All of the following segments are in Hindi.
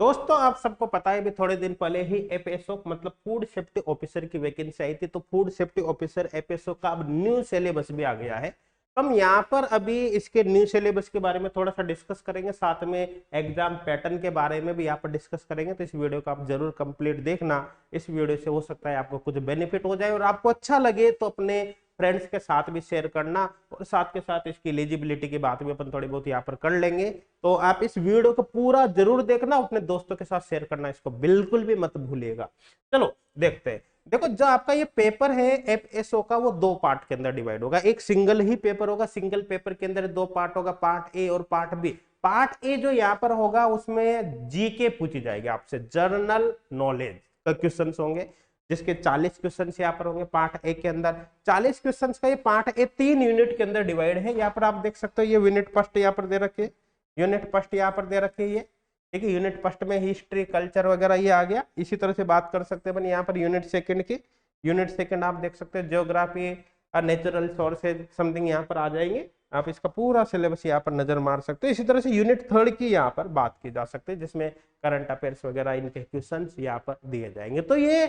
दोस्तों आप सबको पता है भी थोड़े दिन पहले ही एफएसओ मतलब फूड सेफ्टी ऑफिसर की वैकेंसी आई थी। तो फूड सेफ्टी ऑफिसर एफएसओ का अब न्यू सिलेबस भी आ गया है। तो हम यहाँ पर अभी इसके न्यू सिलेबस के बारे में थोड़ा सा डिस्कस करेंगे, साथ में एग्जाम पैटर्न के बारे में भी यहाँ पर डिस्कस करेंगे। तो इस वीडियो को आप जरूर कंप्लीट देखना। इस वीडियो से हो सकता है आपको कुछ बेनिफिट हो जाए और आपको अच्छा लगे तो अपने फ्रेंड्स के साथ भी शेयर करना। और साथ के साथ इसकी एलिजिबिलिटी की बात भी अपन थोड़ी बहुत यहाँ पर कर लेंगे। तो आप इस वीडियो को पूरा जरूर देखना, अपने दोस्तों के साथ शेयर करना, इसको बिल्कुल भी मत भूलिएगा। चलो देखते हैं। देखो जो आपका ये पेपर है एफएसओ का, वो दो पार्ट के अंदर डिवाइड होगा। एक सिंगल ही पेपर होगा, सिंगल पेपर के अंदर दो पार्ट होगा, पार्ट ए और पार्ट बी। पार्ट ए जो यहाँ पर होगा उसमें जीके पूछी जाएगी आपसे, जनरल नॉलेज का क्वेश्चन होंगे, जिसके 40 क्वेश्चन यहाँ पर होंगे पार्ट ए के अंदर। 40 क्वेश्चन का ये पार्ट ए 3 यूनिट के अंदर डिवाइड है। यहाँ पर आप देख सकते हो ये यूनिट फर्स्ट यहाँ पर दे रखे, यूनिट फर्स्ट यहाँ पर दे रखे ये, ठीक है। यूनिट फर्स्ट में हिस्ट्री कल्चर वगैरह ये आ गया। इसी तरह से बात कर सकते हैं यहाँ पर यूनिट सेकंड की। यूनिट सेकंड आप देख सकते हैं ज्योग्राफी और नेचुरल सोर्सेज समथिंग यहाँ पर आ जाएंगे। आप इसका पूरा सिलेबस यहाँ पर नजर मार सकते हो। इसी तरह से यूनिट थर्ड की यहाँ पर बात की जा सकती है, जिसमें करंट अफेयर्स वगैरह इनके क्वेश्चन यहाँ पर दिए जाएंगे। तो ये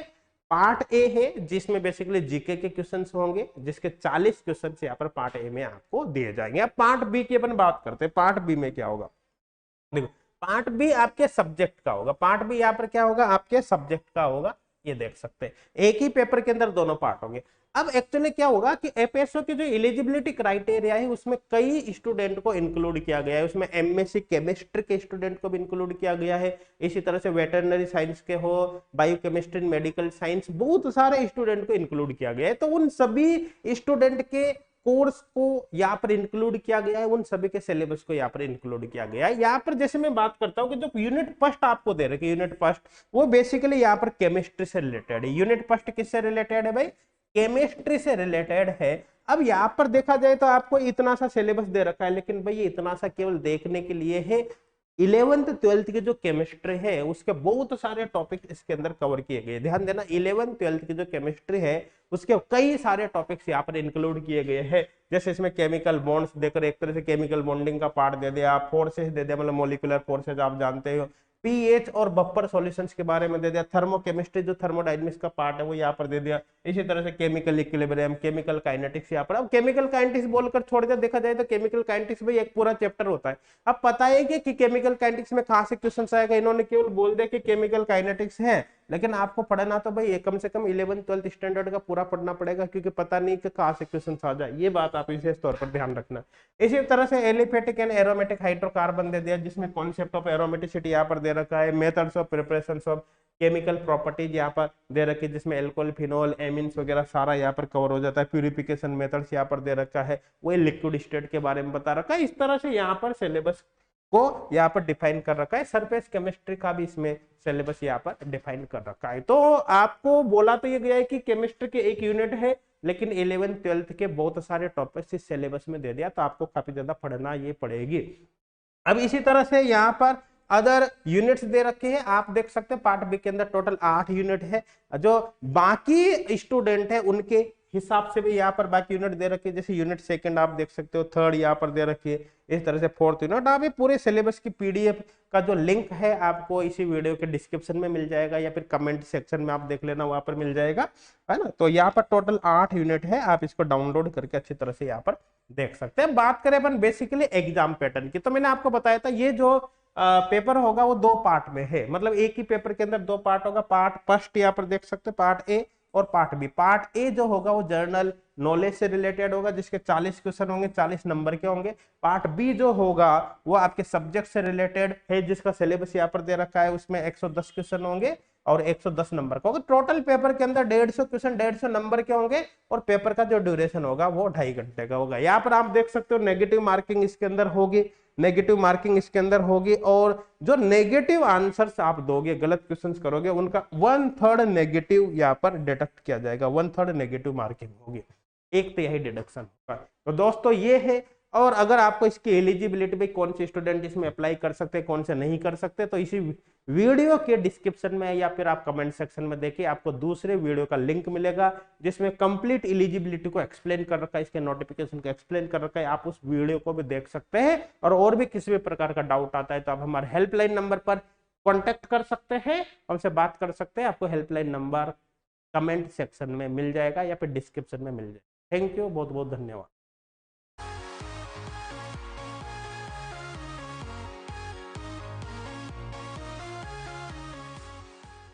पार्ट ए है जिसमें बेसिकली जीके के क्वेश्चंस होंगे, जिसके 40 क्वेश्चंस यहाँ पर पार्ट ए में आपको दिए जाएंगे। अब पार्ट बी की अपन बात करते हैं। पार्ट बी में क्या होगा, देखो पार्ट बी आपके सब्जेक्ट का होगा। पार्ट बी यहाँ पर क्या होगा, आपके सब्जेक्ट का होगा। ये देख सकते हैं एक ही पेपर के अंदर दोनों पार्ट होंगे। अब एक्चुअली क्या होगा कि एफएसओ की जो एलिजिबिलिटी क्राइटेरिया है उसमें कई स्टूडेंट को इंक्लूड किया गया है। उसमें एमएससी केमिस्ट्री के स्टूडेंट को भी इंक्लूड किया गया है। इसी तरह से वेटरनरी साइंस के हो, बायोकेमिस्ट्री, मेडिकल साइंस, बहुत सारे स्टूडेंट को इंक्लूड किया गया है। तो उन सभी स्टूडेंट के कोर्स को यहाँ पर इंक्लूड किया गया है, उन सभी के सिलेबस को यहाँ पर इंक्लूड किया गया है। यहाँ पर जैसे मैं बात करता हूँ कि जो यूनिट फर्स्ट आपको दे रखे, यूनिट फर्स्ट वो बेसिकली यहाँ पर केमिस्ट्री से रिलेटेड है। यूनिट फर्स्ट किससे रिलेटेड है भाई, केमिस्ट्री से रिलेटेड है। अब यहाँ पर देखा जाए तो आपको इतना सा सिलेबस दे रखा है, लेकिन भाई ये इतना सा केवल देखने के लिए है। 11th 12th की जो केमिस्ट्री है उसके बहुत सारे टॉपिक इसके अंदर कवर किए गए। ध्यान देना 11th 12th की जो केमिस्ट्री है उसके कई सारे टॉपिक्स यहाँ पर इंक्लूड किए गए हैं। जैसे इसमें केमिकल बॉन्ड्स देकर एक तरह से केमिकल बॉन्डिंग का पार्ट दे दिया, फोर्सेस दे दिया, मतलब मोलिकुलर फोर्सेज आप जानते हो, पीएच और बफर सॉल्यूशंस के बारे में दे दिया, थर्मोकेमिस्ट्री जो थर्मोडायनेमिक्स का पार्ट है वो यहाँ पर दे दिया। इसी तरह से केमिकल इक्विलिब्रियम, केमिकल काइनेटिक्स यहाँ पर। अब केमिकल काइनेटिक्स बोलकर छोड़ दिया, देखा जाए तो केमिकल काइनेटिक्स में एक पूरा चैप्टर होता है। अब पता है कि केमिकल काइनेटिक्स में कहां से क्वेश्चन आएगा, इन्होंने केवल बोल दिया कि केमिकल काइनेटिक्स है, लेकिन आपको पढ़ना तो भाई कम से कम 11th 12th स्टैंडर्ड का पूरा पढ़ना पड़ेगा, क्योंकि पता नहीं कि कहां से क्वेश्चन आ जाए। ये बात आप विशेष तौर पर ध्यान रखना। इसी तरह से एलिफेटिक एंड एरोमेटिक हाइड्रोकार्बन दे दिया, जिसमें कॉन्सेप्ट ऑफ एरोमेटिसिटी यहाँ पर दे रखा है, methods of preparation of chemical properties यहाँ पर दे रखी है, जिसमें एल्कोहल, फिनोल, एमिन्स वगैरह सारा यहाँ पर कवर हो जाता है। प्यूरिफिकेशन मेथड्स यहाँ पर दे रखा है, वो लिक्विड स्टेट के बारे में बता रखा है। इस तरह से यहाँ पर सिलेबस को यहाँ पर डिफाइन कर रखा है। सरफेस केमिस्ट्री का भी इसमें सिलेबस यहाँ पर डिफाइन कर रखा है। तो आपको बोला तो ये गया है कि केमिस्ट्री के एक यूनिट है, लेकिन 11th 12th के बहुत सारे टॉपिक्स इस सिलेबस में दे दिया, तो आपको काफी ज्यादा पढ़ना ये पड़ेगी। अब इसी तरह से यहाँ पर अदर यूनिट्स दे रखे हैं, आप देख सकते हैं पार्ट बी के अंदर टोटल 8 यूनिट है। जो बाकी स्टूडेंट है उनके हिसाब से भी यहाँ पर बाकी यूनिट दे रखे हैं। जैसे यूनिट सेकंड आप देख सकते हो, थर्ड यहाँ पर दे रखी है, इस तरह से फोर्थ यूनिट। आप ये पूरे सिलेबस की पीडीएफ का जो लिंक है आपको इसी वीडियो के डिस्क्रिप्शन में मिल जाएगा, या फिर कमेंट सेक्शन में आप देख लेना, वहां पर मिल जाएगा, है ना। तो यहाँ पर टोटल 8 यूनिट है, आप इसको डाउनलोड करके अच्छी तरह से यहाँ पर देख सकते हैं। बात करें अपन बेसिकली एग्जाम पैटर्न की, तो मैंने आपको बताया था ये जो पेपर होगा वो दो पार्ट में है, मतलब एक ही पेपर के अंदर दो पार्ट होगा। पार्ट फर्स्ट यहाँ पर देख सकते हैं, पार्ट ए और पार्ट बी। पार्ट ए जो होगा वो जनरल नॉलेज से रिलेटेड होगा, जिसके 40 क्वेश्चन होंगे, 40 नंबर के होंगे। पार्ट बी जो होगा वो आपके सब्जेक्ट से रिलेटेड है, जिसका सिलेबस यहाँ पर दे रखा है, उसमें 110 क्वेश्चन होंगे और 110 नंबर का होगा। टोटल पेपर के अंदर 150 क्वेश्चन 150 नंबर के होंगे, और पेपर का जो ड्यूरेशन होगा वो 2.5 घंटे का होगा। यहाँ पर आप देख सकते हो नेगेटिव मार्किंग इसके अंदर होगी, नेगेटिव मार्किंग इसके अंदर होगी, और जो नेगेटिव आंसर्स आप दोगे, गलत क्वेश्चंस करोगे, उनका 1/3 नेगेटिव यहाँ पर डिडक्ट किया जाएगा। 1/3 नेगेटिव मार्किंग होगी, एक तो यही डिडक्शन होगा। तो दोस्तों ये है। और अगर आपको इसकी एलिजिबिलिटी में कौन से स्टूडेंट इसमें अप्लाई कर सकते हैं, कौन से नहीं कर सकते, तो इसी वीडियो के डिस्क्रिप्शन में या फिर आप कमेंट सेक्शन में देखिए, आपको दूसरे वीडियो का लिंक मिलेगा, जिसमें कंप्लीट एलिजिबिलिटी को एक्सप्लेन कर रखा है, इसके नोटिफिकेशन को एक्सप्लेन कर रखा है। आप उस वीडियो को भी देख सकते हैं। और भी किसी भी प्रकार का डाउट आता है तो आप हमारे हेल्पलाइन नंबर पर कांटेक्ट कर सकते हैं, हमसे बात कर सकते हैं। आपको हेल्पलाइन नंबर कमेंट सेक्शन में मिल जाएगा या फिर डिस्क्रिप्शन में मिल जाएगा। थैंक यू, बहुत बहुत धन्यवाद।